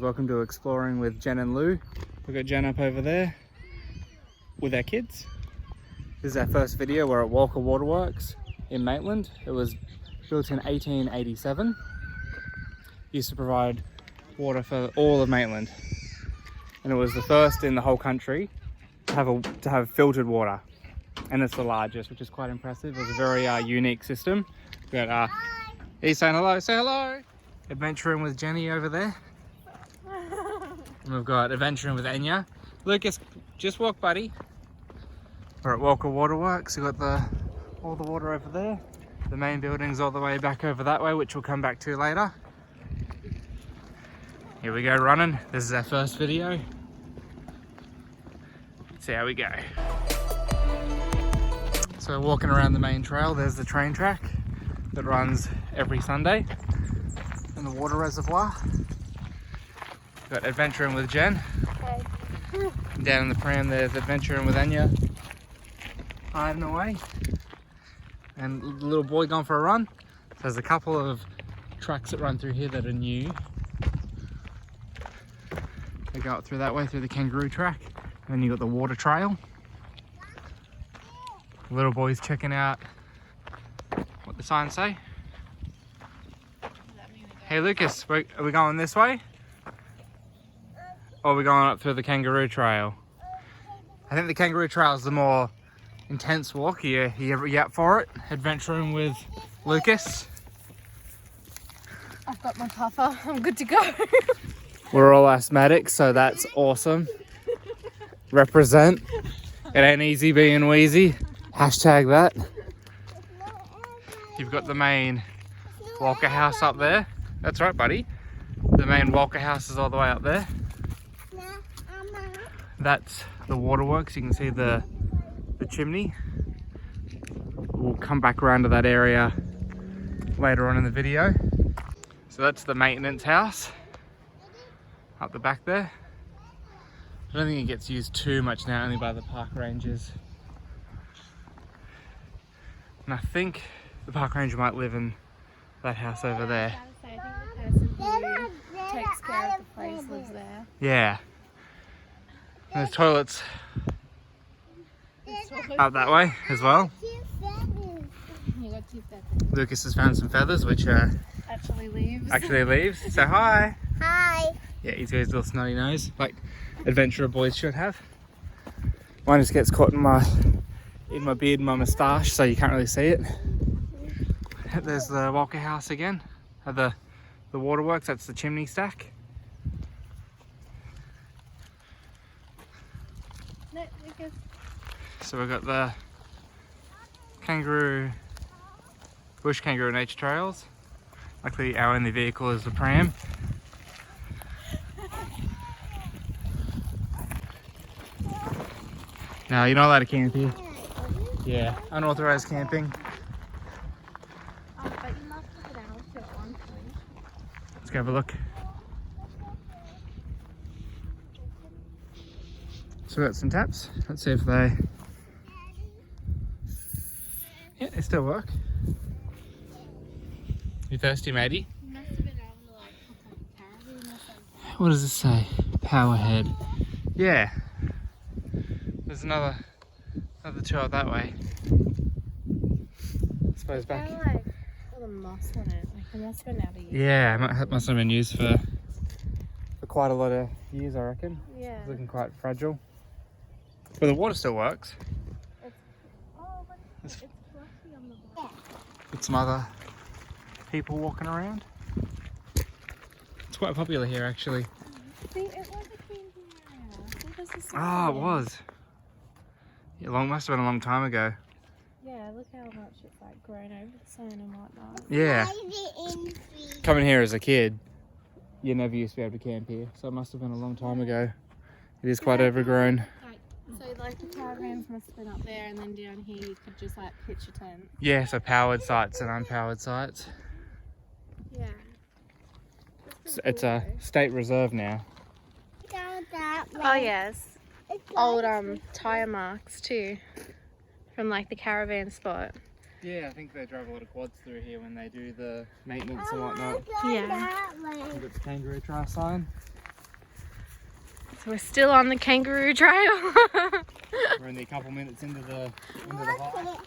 welcome to Exploring with Jen and Lew. We've got Jen up over there with our kids. This is our first video. We're at Walka Water Works in Maitland. It was built in 1887. Used to provide water for all of Maitland. And it was the first in the whole country to have filtered water. And it's the largest, which is quite impressive. It was a very unique system. We've got, he's saying hello, say hello! Adventuring with Jenny over there. And we've got adventuring with Enya. Lucas, just walk, buddy. We're at Walka Water Works. We've got all the water over there. The main building's all the way back over that way, which we'll come back to later. Here we go running. This is our first video. Let's see how we go. So walking around the main trail, there's the train track that runs every Sunday in the water reservoir. Got adventuring with Jen. Okay. Down in the pram there's adventuring with Enya. Hiding away. And the little boy gone for a run. So there's a couple of tracks that run through here that are new. They go up through that way, through the kangaroo track. And then you got the water trail. The little boy's checking out what the signs say. Hey Lucas, are we going this way? Or are we going up through the kangaroo trail? I think the kangaroo trail is the more intense walk. You up for it? Adventuring with Lucas. I've got my puffer. I'm good to go. We're all asthmatics, so that's awesome. Represent. It ain't easy being wheezy. Hashtag that. You've got the main Walka house up there. That's right, buddy. The main Walka house is all the way up there. That's the waterworks. You can see the chimney. We'll come back around to that area later on in the video. So that's the maintenance house up the back there. I don't think it gets used too much now, only by the park rangers. And I think the park ranger might live in that house over there. I think the person who takes care of the place lives there. Yeah. And there's toilets up that way as well. Lucas has found some feathers, which Actually leaves. So hi. Hi. Yeah, he's got his little snotty nose, like adventurer boys should have. Mine just gets caught in my beard and my moustache, so you can't really see it. There's the Walka house again, the waterworks. That's the chimney stack. No, Lucas. So we've got the bush kangaroo nature trails. Luckily our only vehicle is the pram. No, you're not allowed to camp here. Yeah, unauthorized camping. Oh, but you must have an outfit on. Let's go have a look. So we got some taps. Let's see if they... Yeah, they still work. You thirsty, matey? You must have been able to like hook up a caravan or something. What does it say? Powerhead. Yeah. There's another two out that way. I suppose back. They're like all the moss on it. Like it must have been out of use. Yeah, it must have been used for quite a lot of years, I reckon. Yeah. It's looking quite fragile. But the water still works. But it's fluffy on the bottom. Got some other people walking around. It's quite popular here, actually. See, it was a camping area. I think this is Oh, it was. Yeah, must have been a long time ago. Yeah, look how much it's like grown over the sun and whatnot. Yeah. Coming here as a kid, you never used to be able to camp here, so it must have been a long time ago. It is quite overgrown. So like the caravans must have been up there, and then down here you could just like pitch a tent. Yeah, so powered sites and unpowered sites. Yeah. It's a state reserve now. Oh yes. Old tire marks too, from like the caravan spot. Yeah, I think they drive a lot of quads through here when they do the maintenance and whatnot. Yeah. We've got the kangaroo trail sign. So we're still on the kangaroo trail. We're only a couple minutes into the hike.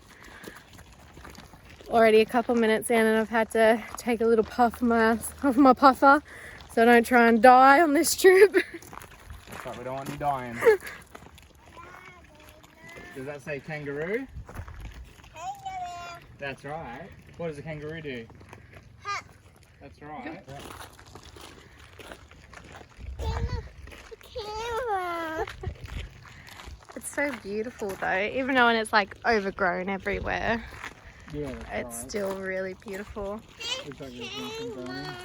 Already a couple minutes in and I've had to take a little puff of my puffer so I don't try and die on this trip. That's right, we don't want you dying. Does that say kangaroo? Kangaroo. That's right. What does a kangaroo do? That's right. Camera. It's so beautiful though, even though it's like overgrown everywhere. Yeah, It's still really beautiful. Looks like there's something going on.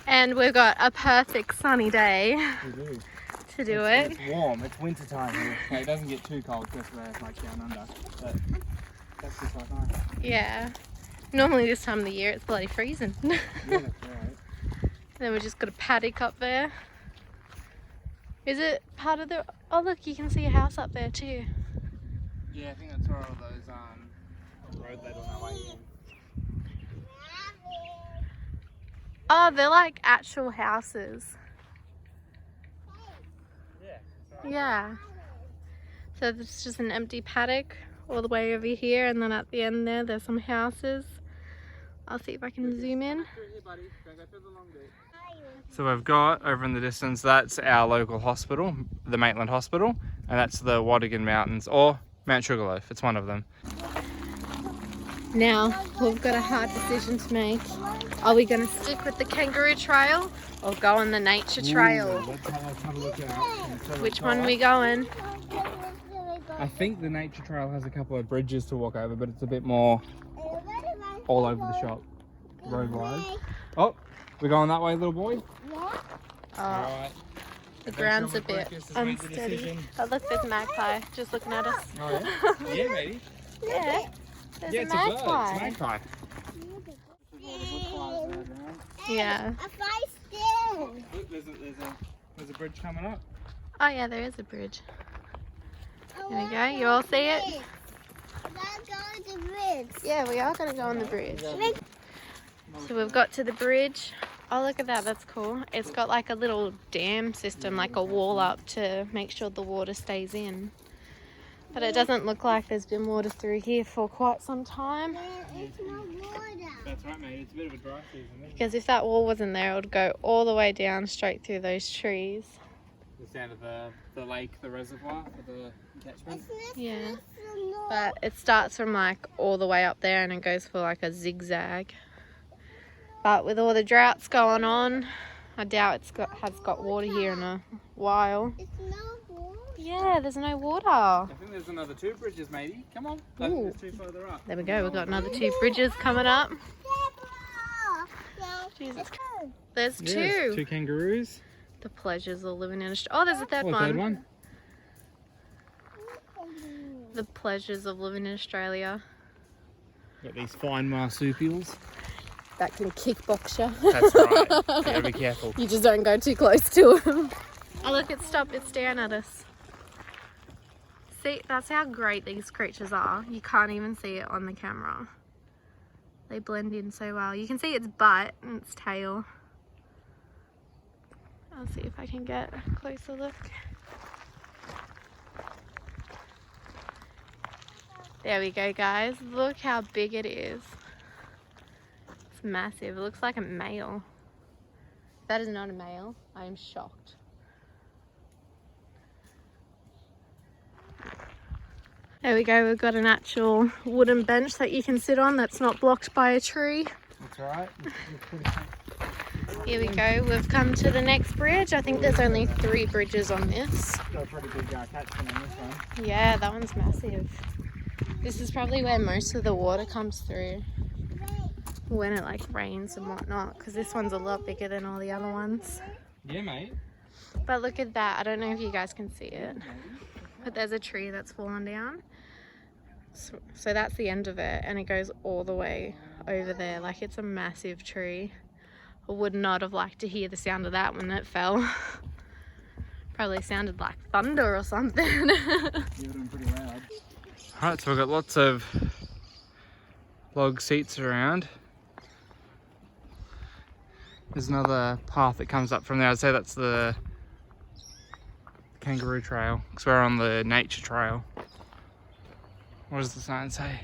And we've got a perfect sunny day We do. to do it. It's warm. It's winter time here. So it doesn't get too cold because we're like down under. But that's just quite nice. Yeah. Normally this time of the year it's bloody freezing. Yeah, that's right. Then we just got a paddock up there. Is it part of the... Oh look, you can see a house up there too. Yeah, I think that's where all those road led on our way in. Oh, they're like actual houses. Yeah. That's right. Yeah. So it's just an empty paddock all the way over here, and then at the end there's some houses. I'll see if I can zoom in. So we've got over in the distance, that's our local hospital, the Maitland Hospital, and that's the Wadigan Mountains, or Mount Sugarloaf, it's one of them. Now, we've got a hard decision to make. Are we going to stick with the kangaroo trail or go on the nature trail? Let's have a look out. Which one are we going? I think the nature trail has a couple of bridges to walk over, but it's a bit more all over the shop, road-wise. Oh, we're going that way, little boy? Oh, Alright. the ground's a bit unsteady. Oh look, there's a magpie just looking at us. Oh yeah? Yeah, maybe. Yeah, there's Yeah, a it's a bird. magpie. It's a magpie. Yeah. A fight still. Look, there's a bridge coming up. Oh yeah, there is a bridge. There we go. You all see it? Let's go to the bridge. Yeah, we are going to go on the bridge. So we've got to the bridge. Oh, look at that. That's cool. It's got like a little dam system, like a wall up to make sure the water stays in. But it doesn't look like there's been water through here for quite some time. It's no water. That's right, mate. It's a bit of a dry season, isn't it? Because if that wall wasn't there, it would go all the way down straight through those trees. The sound of the lake, the reservoir for the catchment. Yeah. But it starts from like all the way up there and it goes for like a zigzag. But with all the droughts going on, I doubt has got water here in a while. It's no water. Yeah, there's no water. I think there's another 2 bridges, matey. Come on. I think Ooh. there's 2 further up. There we go, we've got another 2 bridges coming up. Jesus Christ. There's 2. Yes, 2 kangaroos. The pleasures of living in Australia. Oh, there's a third Oh, one. third one. The pleasures of living in Australia. Got these fine marsupials. That can kickbox you. That's right. You gotta be careful. You just don't go too close to them. Oh look, it stopped. It's staring at us. See, that's how great these creatures are. You can't even see it on the camera. They blend in so well. You can see its butt and its tail. I'll see if I can get a closer look. There we go, guys. Look how big it is. It's massive. It looks like a male. If that is not a male, I am shocked. There we go. We've got an actual wooden bench that you can sit on that's not blocked by a tree. That's right. Here we go. We've come to the next bridge. I think there's only 3 bridges on this. Got a pretty big catchment on this one. Yeah, that one's massive. This is probably where most of the water comes through when it like rains and whatnot, because this one's a lot bigger than all the other ones. Yeah, mate. But look at that. I don't know if you guys can see it, but there's a tree that's fallen down. So that's the end of it, and it goes all the way over there. Like, it's a massive tree. I would not have liked to hear the sound of that when it fell. Probably sounded like thunder or something. Yeah, doing pretty loud. Alright, so we've got lots of log seats around. There's another path that comes up from there. I'd say that's the kangaroo trail, because we're on the nature trail. What does the sign say?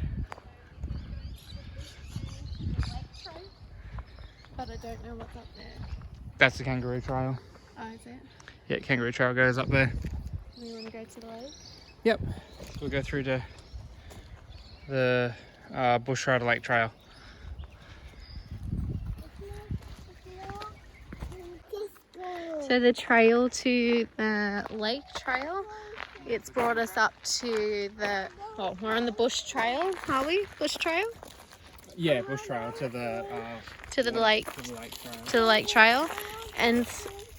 But I don't know what's up there. That's the kangaroo trail. Oh, is it? Yeah, kangaroo trail goes up there. We want to go to the lake? Yep. So we'll go through to the Bush Rider Lake Trail. So the trail to the lake trail, it's brought us up to the, oh, we're on the bush trail, are we? Bush trail? Yeah, Bush Trail to the lake, to the lake trail. to the lake trail. And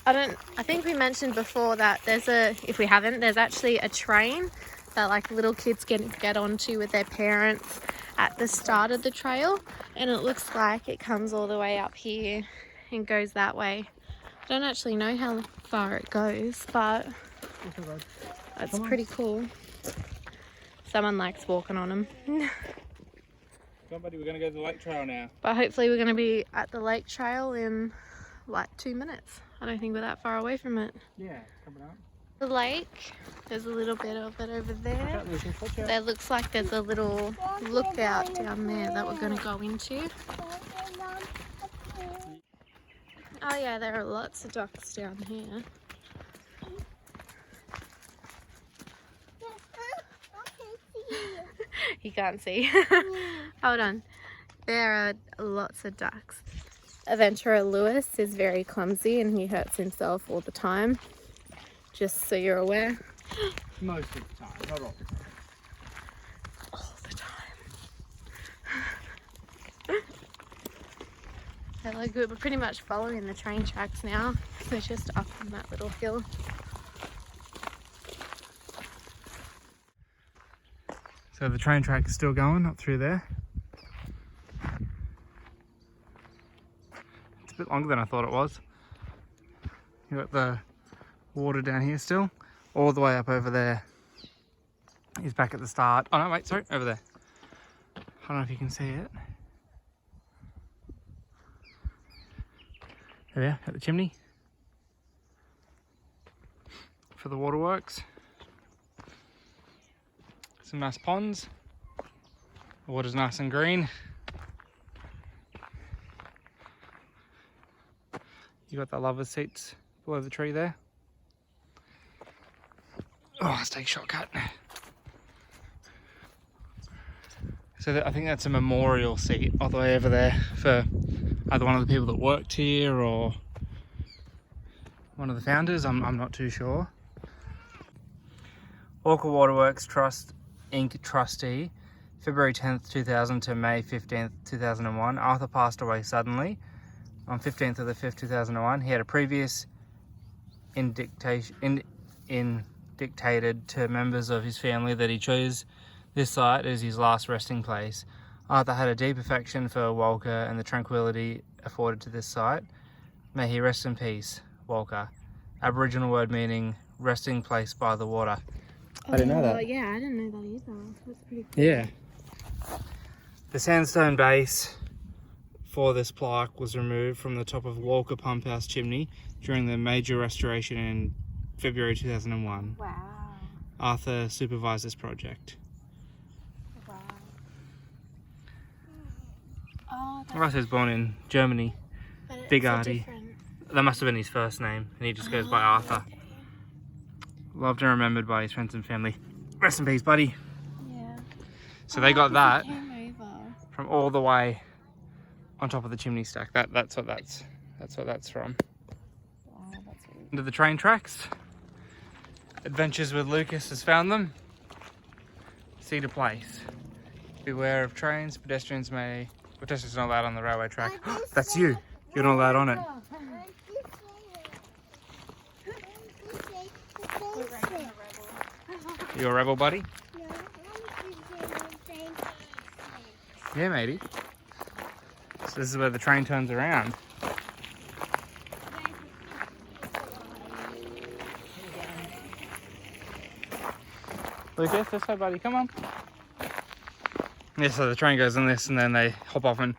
I think we mentioned before that if we haven't, there's actually a train that like little kids get onto with their parents at the start of the trail. And it looks like it comes all the way up here and goes that way. I don't actually know how far it goes, but it's pretty cool. Someone likes walking on them. Come on, buddy, we're going to go to the lake trail now. But hopefully we're going to be at the lake trail in like 2 minutes. I don't think we're that far away from it. Yeah, coming up. The lake, there's a little bit of it over there. Watch out. There looks like there's a little lookout down there that we're going to go into. Oh yeah, there are lots of ducks down here. You can't see. Hold on. There are lots of ducks. Adventurer Lewis is very clumsy and he hurts himself all the time. Just so you're aware. Most of the time, not all the time. All the time. So like we're pretty much following the train tracks now. We're just up on that little hill. So the train track is still going up through there. It's a bit longer than I thought it was. You got the water down here still, all the way up over there. He's back at the start. Oh no, wait, sorry, over there. I don't know if you can see it. There we are, at the chimney for the waterworks. Some nice ponds. The water's nice and green. You got the lovers seats below the tree there. Oh, let's take a shortcut. So I think that's a memorial seat all the way over there for either one of the people that worked here or one of the founders. I'm not too sure. Walka Water Works Trust Inc. trustee, February 10th, 2000 to May 15th, 2001. Arthur passed away suddenly on 15th of the 5th, 2001. He had a previous dictated to members of his family that he chose this site as his last resting place. Arthur had a deep affection for Walka and the tranquility afforded to this site. May he rest in peace, Walka. Aboriginal word meaning resting place by the water. I didn't know that. Yeah, I didn't know that either. That's pretty cool. Yeah. The sandstone base for this plaque was removed from the top of Walka Pump House chimney during the major restoration in February 2001. Wow. Arthur supervised this project. Wow. Oh, Arthur was born in Germany. Big Artie. That must have been his first name, and he just goes by Arthur. Okay. Loved and remembered by his friends and family. Rest in peace, buddy. Yeah. So they got that Came over. from all the way on top of the chimney stack. That's what that's from. Wow, that's really Into the train tracks. Adventures with Lucas has found them. Cedar Place. Beware of trains. Pedestrians not allowed on the railway track. That's you. You're not allowed on it. You a rebel, buddy? Yeah, matey. So this is where the train turns around. Lucas, this way, buddy. Come on. Yeah, so the train goes in this and then they hop off and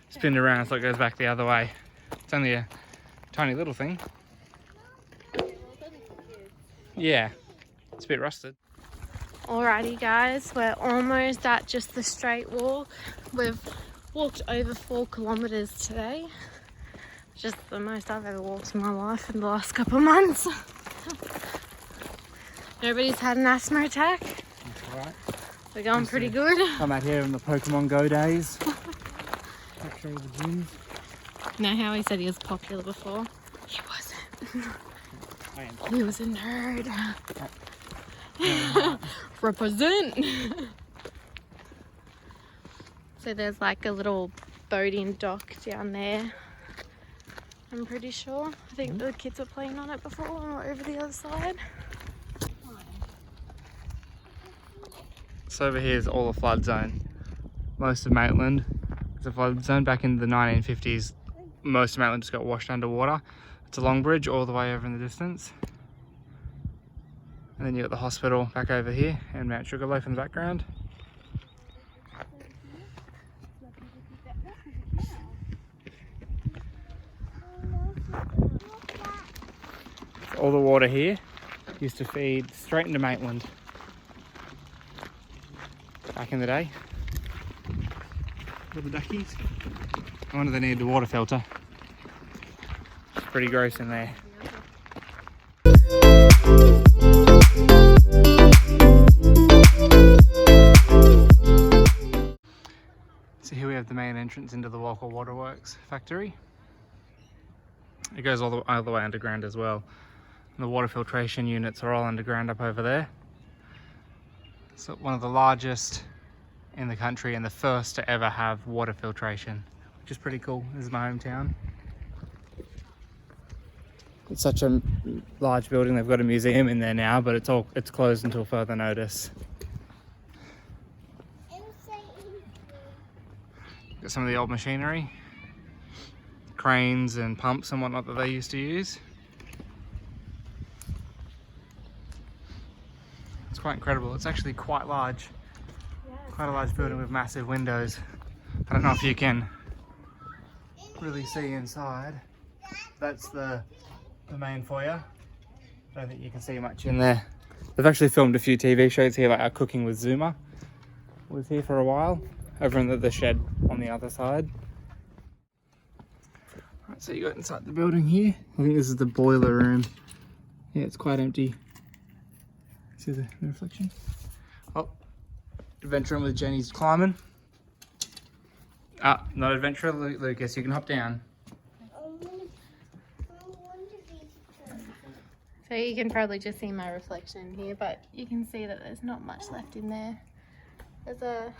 spin around so it goes back the other way. It's only a tiny little thing. Yeah, it's a bit rusted. Alrighty guys, we're almost at just the straight walk. We've walked over 4 kilometers today. Just the most I've ever walked in my life in the last couple of months. Nobody's had an asthma attack. That's alright. We're going pretty good. I'm out here in the Pokemon Go days. Show you the gyms. You know how he said he was popular before? He wasn't. I am. He was a nerd. Represent. So there's like a little boating dock down there. I'm pretty sure. I think the kids were playing on it before and we're over the other side. So over here is all the flood zone. Most of Maitland is a flood zone. Back in the 1950s, most of Maitland just got washed underwater. It's a long bridge all the way over in the distance. And then you got the hospital back over here and Mount Sugarloaf in the background. All the water here used to feed straight into Maitland back in the day. Little duckies. I wonder if they needed a water filter. It's pretty gross in there. So here we have the main entrance into the Walka Water Works factory. It goes all the way underground as well. And the water filtration units are all underground up over there. So one of the largest in the country and the first to ever have water filtration, which is pretty cool. This is my hometown. It's such a large building. They've got a museum in there now, but it's closed until further notice. Got some of the old machinery, cranes and pumps and whatnot that they used to use. It's quite incredible. It's actually quite large. Quite a large building with massive windows. I don't know if you can really see inside. That's the main foyer. I don't think you can see much in there. They've actually filmed a few TV shows here, like our Cooking with Zuma was here for a while, over in the shed on the other side. Right, so you got inside the building here. I think this is the boiler room. Yeah, it's quite empty. See the reflection? Oh, adventure room with Jenny's climbing. Ah, not adventure, Lucas. You can hop down. So you can probably just see my reflection here, but you can see that there's not much left in there. There's a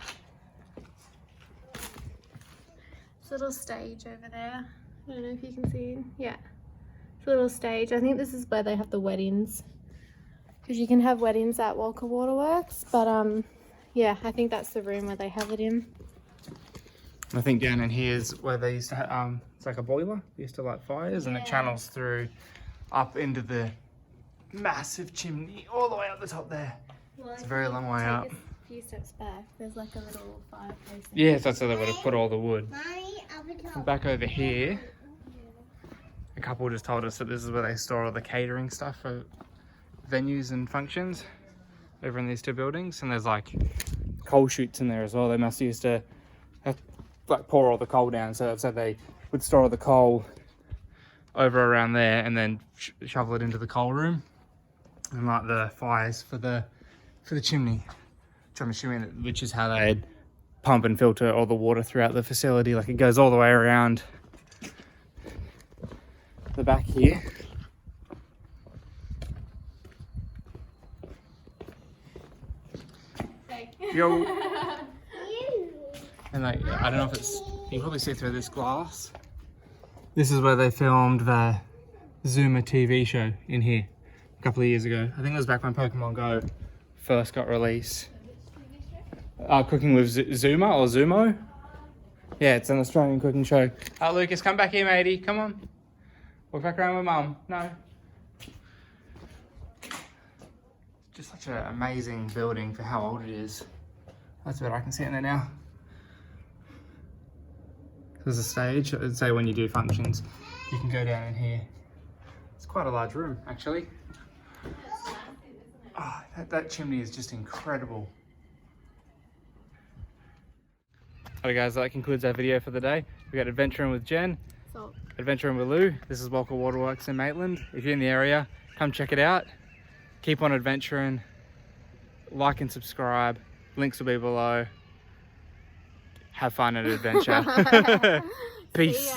little stage over there. I don't know if you can see. Yeah, it's a little stage. I think this is where they have the weddings, because you can have weddings at Walka Water Works. But yeah, I think that's the room where they have it in. I think down in here is where they used to have, it's like a boiler. They used to light fires, and it channels through up into the massive chimney all the way up the top there. Well, it's a very long way up. A few steps back, there's like a little fireplace. Yes, that's where they would have put all the wood. And back over here, a couple just told us that this is where they store all the catering stuff for venues and functions over in these two buildings. And there's like coal chutes in there as well. They must used to have, like pour all the coal down, so they would store all the coal over around there and then shovel it into the coal room and light the fires for the chimney, which I'm assuming which is how they'd pump and filter all the water throughout the facility. Like, it goes all the way around the back here. Yo. And like, I don't know if it's, you can probably see through this glass. This is where they filmed the Zuma TV show in here a couple of years ago. I think it was back when Pokemon Go first got released. Cooking with Zuma or Zumo. Yeah, it's an Australian cooking show. Lucas, come back here, matey. Come on. Walk back around with Mum. No. Just such an amazing building for how old it is. That's better. I can see it in there now. There's a stage. I'd say when you do functions, you can go down in here. It's quite a large room, actually. Oh, that chimney is just incredible. Alright guys, that concludes our video for the day. We got adventuring with Jen, adventuring with Lew. This is Walka Water Works in Maitland. If you're in the area, come check it out. Keep on adventuring. Like and subscribe. Links will be below. Have fun and adventure. Peace.